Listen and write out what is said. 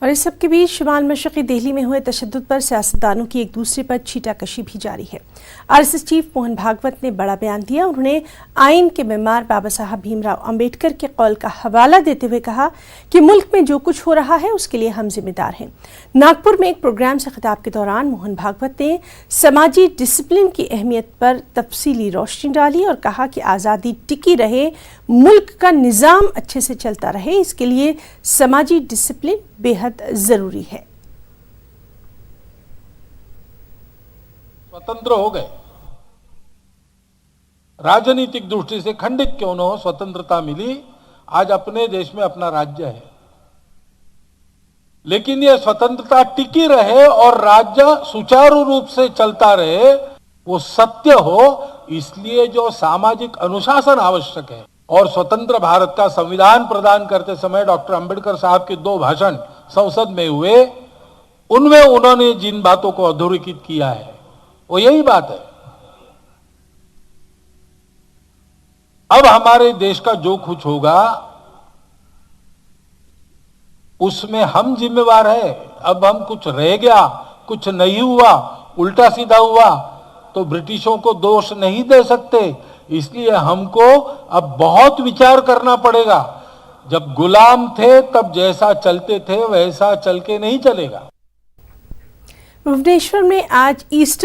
और इस सब के बीच शुमाल मशरक़ी दिल्ली में हुए तशद्दुद पर सियासतदानों की एक दूसरे पर छीटाकशी भी जारी है। आरएसएस चीफ मोहन भागवत ने बड़ा बयान दिया। उन्होंने आइन के बीमार बाबा साहब भीमराव अंबेडकर के कौल का हवाला देते हुए कहा कि मुल्क में जो कुछ हो रहा है उसके लिए हम जिम्मेदार हैं। नागपुर में एक प्रोग्राम से खिताब के दौरान मोहन भागवत ने समाजी डिसिप्लिन की अहमियत पर तफसीली रोशनी डाली और कहा कि आज़ादी टिकी रहे, मुल्क का निज़ाम अच्छे से चलता रहे, इसके लिए समाजी डिसिप्लिन बेहद जरूरी है। स्वतंत्र हो गए, राजनीतिक दृष्टि से खंडित क्यों न हो, स्वतंत्रता मिली, आज अपने देश में अपना राज्य है। लेकिन यह स्वतंत्रता टिकी रहे और राज्य सुचारू रूप से चलता रहे, वो सत्य हो, इसलिए जो सामाजिक अनुशासन आवश्यक है। और स्वतंत्र भारत का संविधान प्रदान करते समय डॉक्टर अंबेडकर साहब के 2 भाषण संसद में हुए, उनमें उन्होंने जिन बातों को अधोरेखित किया है वो यही बात है। अब हमारे देश का जो कुछ होगा उसमें हम जिम्मेवार है। अब हम कुछ रह गया, कुछ नहीं हुआ, उल्टा सीधा हुआ तो ब्रिटिशों को दोष नहीं दे सकते। इसलिए हमको अब बहुत विचार करना पड़ेगा। जब गुलाम थे तब जैसा चलते थे वैसा चल के नहीं चलेगा। भुवनेश्वर में आज ईस्टर्न